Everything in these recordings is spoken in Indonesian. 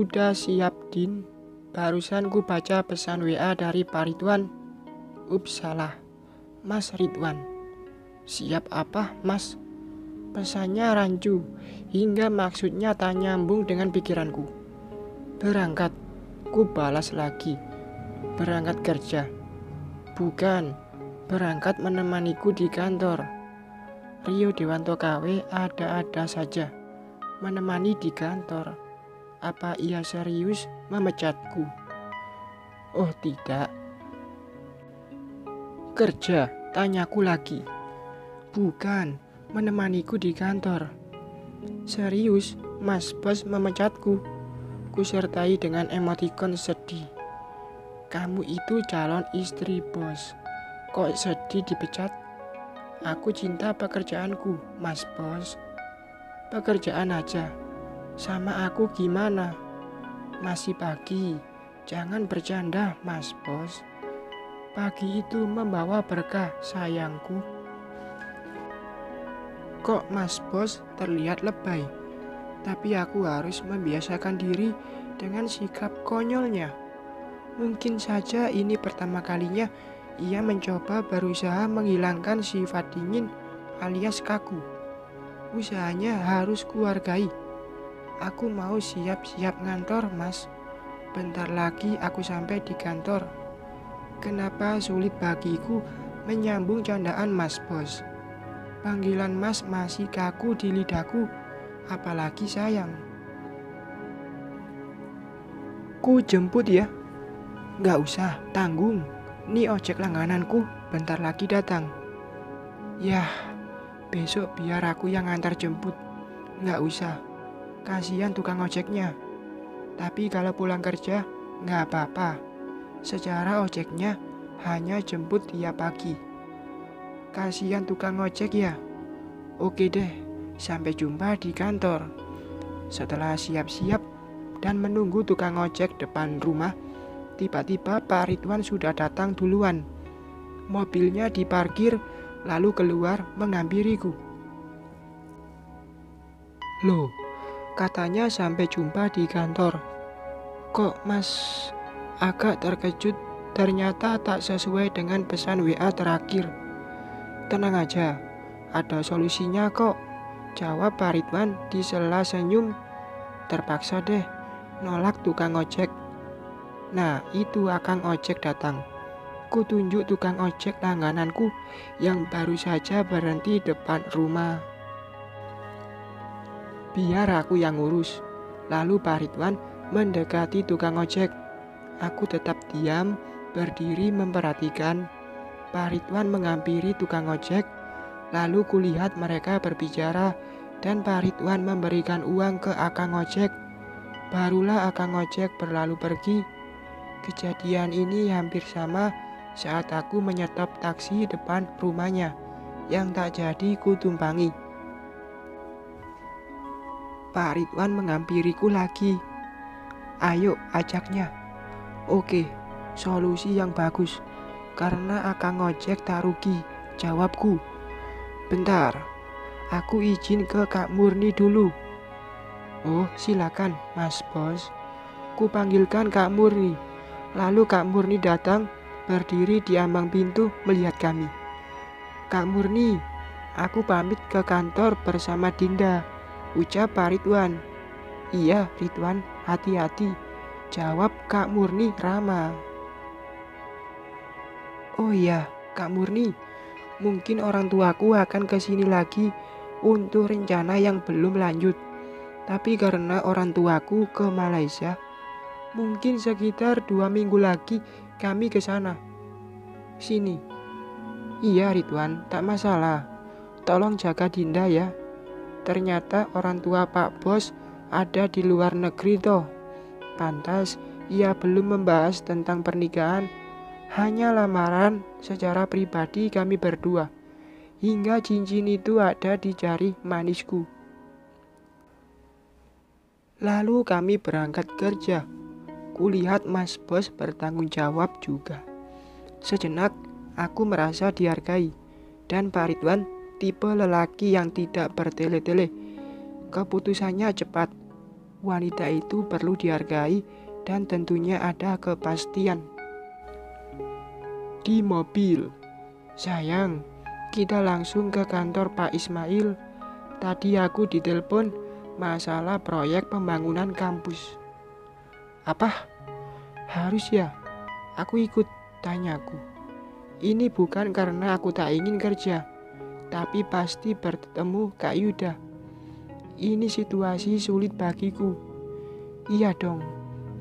Sudah siap, Din. Barusan ku baca pesan WA dari Pak Ridwan. Ups, salah. Mas Ridwan. Siap apa, Mas? Pesannya rancu, hingga maksudnya tak nyambung dengan pikiranku. Berangkat, ku balas lagi. Berangkat kerja. Bukan, berangkat menemaniku di kantor. Rio Dewanto KW ada-ada saja. Menemani di kantor. Apa ia serius memecatku? Oh tidak. Kerja, tanyaku lagi. Bukan, menemaniku di kantor. Serius, Mas Bos memecatku. Kusertai dengan emotikon sedih. Kamu itu calon istri bos. Kok sedih dipecat? Aku cinta pekerjaanku, Mas Bos. Pekerjaan aja. Sama aku gimana? Masih pagi. Jangan bercanda, Mas Bos. Pagi itu membawa berkah, sayangku. Kok Mas Bos terlihat lebay? Tapi aku harus membiasakan diri dengan sikap konyolnya. Mungkin saja ini pertama kalinya ia mencoba berusaha menghilangkan sifat dingin alias kaku. Usahanya harus kuhargai. Aku mau siap-siap ngantor, Mas. Bentar lagi aku sampai di kantor. Kenapa sulit bagiku menyambung candaan Mas Bos? Panggilan Mas masih kaku di lidahku, apalagi sayang. Ku jemput ya? Gak usah, tanggung. Nih ojek langgananku bentar lagi datang. Yah, besok biar aku yang antar jemput. Gak usah, kasihan tukang ojeknya. Tapi kalau pulang kerja, gak apa-apa. Secara ojeknya hanya jemput tiap pagi. Kasihan tukang ojek ya. Oke deh, sampai jumpa di kantor. Setelah siap-siap dan menunggu tukang ojek depan rumah, tiba-tiba Pak Ridwan sudah datang duluan. Mobilnya diparkir, lalu keluar menghampiriku. Loh, katanya sampai jumpa di kantor. Kok Mas agak terkejut? Ternyata tak sesuai dengan pesan WA terakhir. Tenang aja, ada solusinya kok, jawab Pak Ridwan di sela senyum. Terpaksa deh, nolak tukang ojek. Nah, itu akang ojek datang. Ku tunjuk tukang ojek langgananku yang baru saja berhenti depan rumah. Biar aku yang ngurus. Lalu Pak Ridwan mendekati tukang ojek. Aku tetap diam, berdiri memperhatikan. Pak Ridwan menghampiri tukang ojek. Lalu kulihat mereka berbicara dan Pak Ridwan memberikan uang ke akang ojek. Barulah akang ojek berlalu pergi. Kejadian ini hampir sama saat aku menyetop taksi depan rumahnya yang tak jadi ku tumpangi. Pak Ridwan menghampiriku lagi. Ayo ajaknya. Oke, solusi yang bagus. Karena akang ojek tak rugi, jawabku. Bentar, aku izin ke Kak Murni dulu. Oh, silakan, Mas Bos. Ku panggilkan Kak Murni. Lalu Kak Murni datang, berdiri di ambang pintu melihat kami. Kak Murni, aku pamit ke kantor bersama Dinda, ucap Pak Ridwan. Iya, Ridwan, hati-hati, jawab Kak Murni ramah. Oh iya, Kak Murni, mungkin orang tuaku akan kesini lagi untuk rencana yang belum lanjut. Tapi karena orang tuaku ke Malaysia, mungkin sekitar 2 minggu lagi kami ke sana. Sini. Iya Ridwan, tak masalah. Tolong jaga Dinda ya. Ternyata orang tua Pak Bos ada di luar negeri toh. Pantas ia belum membahas tentang pernikahan. Hanya lamaran secara pribadi kami berdua. Hingga cincin itu ada di jari manisku. Lalu kami berangkat kerja. Kulihat Mas Bos bertanggung jawab juga. Sejenak aku merasa dihargai. Dan Pak Ridwan tipe lelaki yang tidak bertele-tele. Keputusannya cepat. Wanita itu perlu dihargai dan tentunya ada kepastian. Di mobil, sayang, kita langsung ke kantor Pak Ismail. Tadi aku ditelepon masalah proyek pembangunan kampus. Apa? Harus ya? Aku ikut, tanyaku. Ini bukan karena aku tak ingin kerja, tapi pasti bertemu Kak Yuda. Ini situasi sulit bagiku. Iya dong,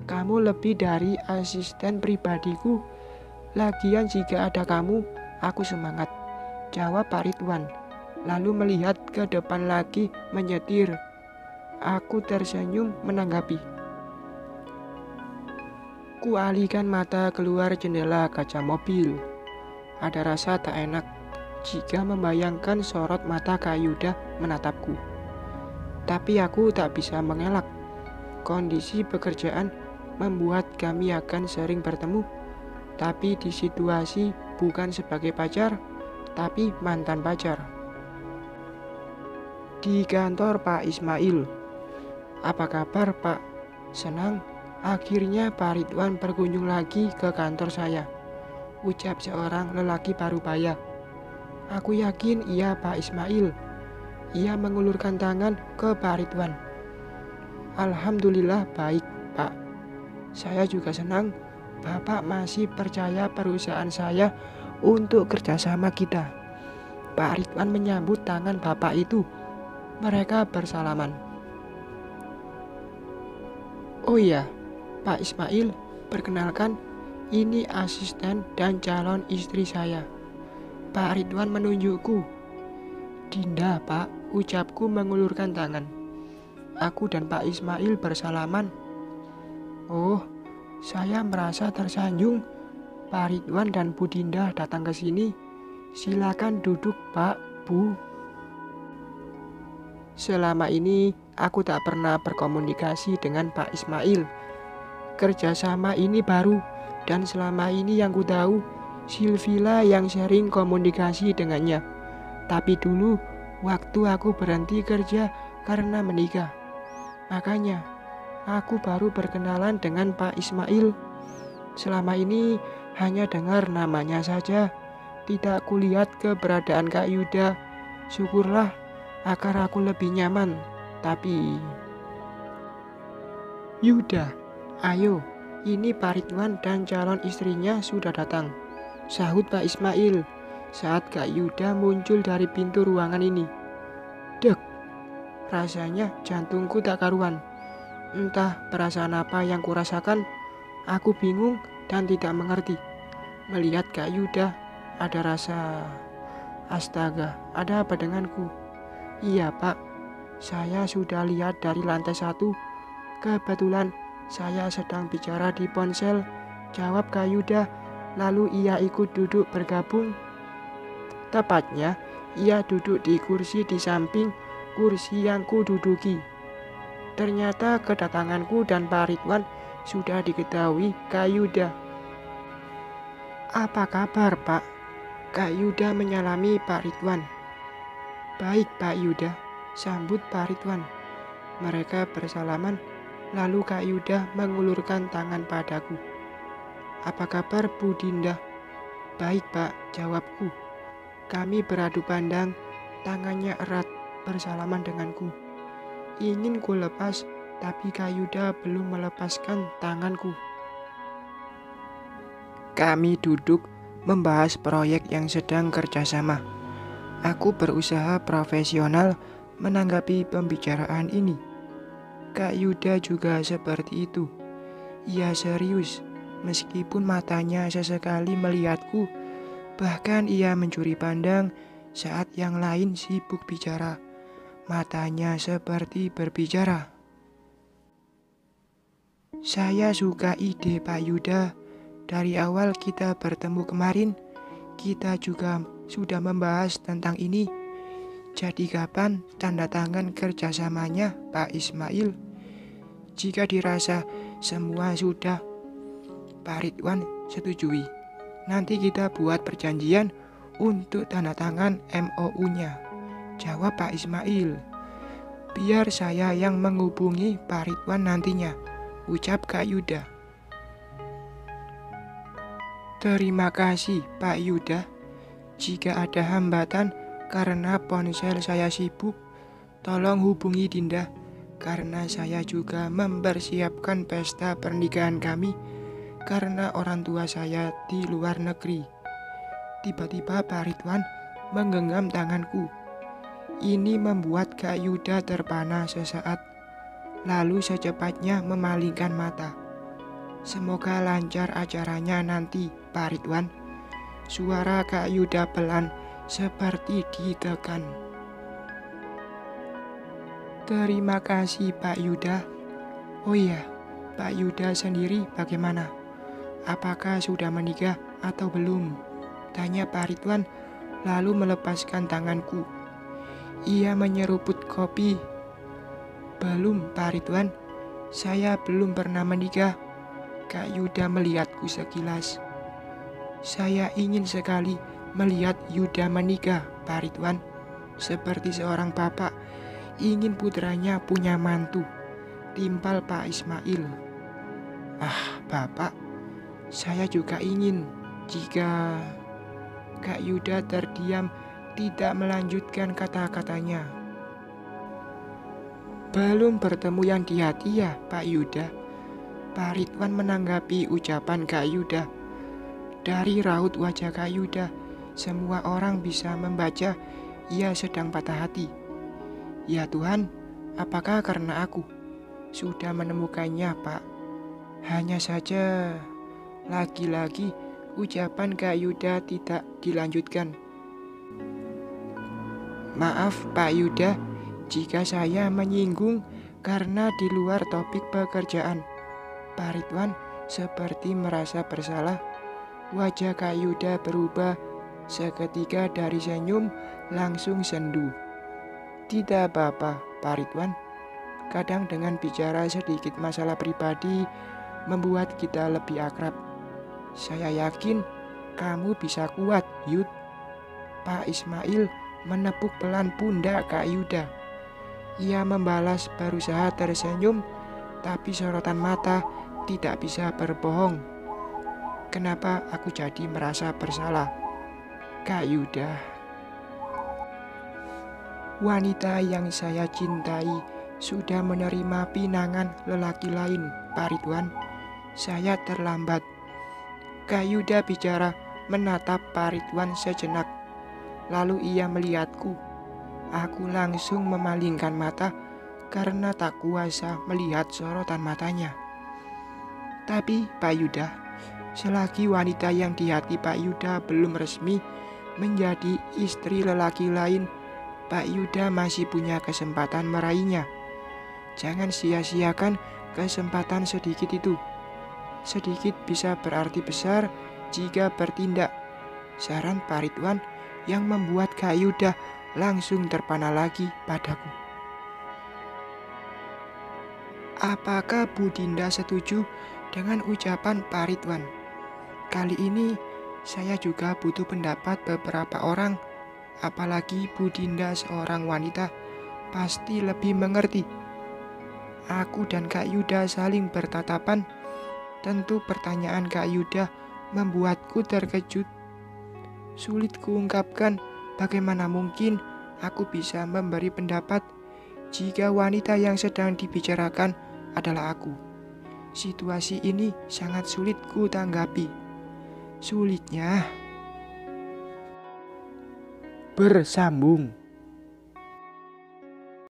kamu lebih dari asisten pribadiku. Lagian jika ada kamu, aku semangat, jawab Pak Ridwan. Lalu melihat ke depan lagi menyetir. Aku tersenyum menanggapi. Kualihkan mata keluar jendela kaca mobil. Ada rasa tak enak jika membayangkan sorot mata Kak Yuda menatapku. Tapi aku tak bisa mengelak. Kondisi pekerjaan membuat kami akan sering bertemu. Tapi di situasi bukan sebagai pacar, tapi mantan pacar. Di kantor Pak Ismail. Apa kabar Pak? Senang. Akhirnya Pak Ridwan berkunjung lagi ke kantor saya, ucap seorang lelaki parubaya. Aku yakin iya Pak Ismail. Ia mengulurkan tangan ke Pak Ridwan. Alhamdulillah baik Pak. Saya juga senang Bapak masih percaya perusahaan saya untuk kerjasama kita. Pak Ridwan menyambut tangan Bapak itu. Mereka bersalaman. Oh iya, Pak Ismail, perkenalkan, ini asisten dan calon istri saya. Pak Ridwan menunjukku. Dinda, Pak, ucapku mengulurkan tangan. Aku dan Pak Ismail bersalaman. Oh, saya merasa tersanjung. Pak Ridwan dan Bu Dinda datang ke sini. Silakan duduk, Pak, Bu. Selama ini aku tak pernah berkomunikasi dengan Pak Ismail. Kerjasama ini baru, dan selama ini yang ku tahu Silvila yang sering komunikasi dengannya. Tapi dulu waktu aku berhenti kerja karena menikah, makanya aku baru berkenalan dengan Pak Ismail. Selama ini hanya dengar namanya saja, tidak kulihat keberadaan Kak Yuda. Syukurlah agar aku lebih nyaman. Tapi Yuda, ayo, ini Pak Ridwan dan calon istrinya sudah datang, sahut Pak Ismail saat Kak Yuda muncul dari pintu ruangan ini. Dek, rasanya jantungku tak karuan. Entah perasaan apa yang kurasakan, aku bingung dan tidak mengerti. Melihat Kak Yuda, ada rasa, astaga, ada apa denganku? Iya Pak, saya sudah lihat dari lantai 1. Kebetulan saya sedang bicara di ponsel, jawab Kak Yuda. Lalu ia ikut duduk bergabung. Tepatnya, ia duduk di kursi di samping kursi yang kududuki. Ternyata kedatanganku dan Pak Ridwan sudah diketahui Kak Yuda. Apa kabar Pak? Kak Yuda menyalami Pak Ridwan. Baik Pak Yuda, sambut Pak Ridwan. Mereka bersalaman, lalu Kak Yuda mengulurkan tangan padaku. Apa kabar Bu Dinda? Baik Pak, jawabku. Kami beradu pandang, tangannya erat bersalaman denganku. Ingin ku lepas, tapi Kak Yuda belum melepaskan tanganku. Kami duduk membahas proyek yang sedang kerjasama. Aku berusaha profesional menanggapi pembicaraan ini. Kak Yuda juga seperti itu. Ia serius, meskipun matanya sesekali melihatku. Bahkan ia mencuri pandang saat yang lain sibuk bicara. Matanya seperti berbicara. Saya suka ide Pak Yuda. Dari awal kita bertemu kemarin, kita juga sudah membahas tentang ini. Jadi kapan tanda tangan kerjasamanya Pak Ismail? Jika dirasa semua sudah, Pak Ridwan setujui. Nanti kita buat perjanjian untuk tanda tangan MOU-nya, jawab Pak Ismail. Biar saya yang menghubungi Pak Ridwan nantinya, ucap Kak Yuda. Terima kasih Pak Yuda. Jika ada hambatan karena ponsel saya sibuk, tolong hubungi Dinda, karena saya juga mempersiapkan pesta pernikahan kami karena orang tua saya di luar negeri. Tiba-tiba Pak Ridwan menggenggam tanganku. Ini membuat Kak Yuda terpana sesaat, lalu secepatnya memalingkan mata. Semoga lancar acaranya nanti, Pak Ridwan. Suara Kak Yuda pelan seperti ditekan. Terima kasih Pak Yuda. Oh iya, Pak Yuda sendiri bagaimana? Apakah sudah menikah atau belum? Tanya Pak Ridwan lalu melepaskan tanganku. Ia menyeruput kopi. Belum Pak Ridwan, saya belum pernah menikah. Kak Yuda melihatku sekilas. Saya ingin sekali melihat Yuda menikah, Pak Ridwan. Seperti seorang bapak ingin putranya punya mantu, timpal Pak Ismail. Ah, Bapak, saya juga ingin. Jika Kak Yuda terdiam, tidak melanjutkan kata-katanya. Belum bertemu yang di hati ya, Pak Yuda? Pak Ridwan menanggapi ucapan Kak Yuda. Dari raut wajah Kak Yuda, semua orang bisa membaca ia sedang patah hati. Ya Tuhan, apakah karena aku sudah menemukannya, Pak? Hanya saja, lagi-lagi ucapan Kak Yuda tidak dilanjutkan. Maaf Pak Yuda, jika saya menyinggung karena di luar topik pekerjaan. Pak Ridwan seperti merasa bersalah. Wajah Kak Yuda berubah seketika dari senyum langsung sendu. Tidak apa-apa, Pak Ridwan. Kadang dengan bicara sedikit masalah pribadi membuat kita lebih akrab. Saya yakin kamu bisa kuat, Yud. Pak Ismail menepuk pelan pundak Kak Yuda. Ia membalas berusaha tersenyum, tapi sorotan mata tidak bisa berbohong. Kenapa aku jadi merasa bersalah? Kak Yuda, wanita yang saya cintai sudah menerima pinangan lelaki lain, Pak Ridwan. Saya terlambat. Kak Yuda bicara menatap Pak Ridwan sejenak. Lalu ia melihatku. Aku langsung memalingkan mata karena tak kuasa melihat sorotan matanya. Tapi Pak Yuda, selagi wanita yang di hati Pak Yuda belum resmi menjadi istri lelaki lain, Pak Yuda masih punya kesempatan meraihnya. Jangan sia-siakan kesempatan sedikit itu. Sedikit bisa berarti besar jika bertindak. Saran Pak Ridwan yang membuat Kak Yuda langsung terpana lagi padaku. Apakah Bu Dinda setuju dengan ucapan Pak Ridwan? Kali ini saya juga butuh pendapat beberapa orang, apalagi Bu Dinda seorang wanita pasti lebih mengerti. Aku dan Kak Yuda saling bertatapan. Tentu pertanyaan Kak Yuda membuatku terkejut. Sulit kuungkapkan bagaimana mungkin aku bisa memberi pendapat jika wanita yang sedang dibicarakan adalah aku. Situasi ini sangat sulit ku tanggapi. Sulitnya bersambung.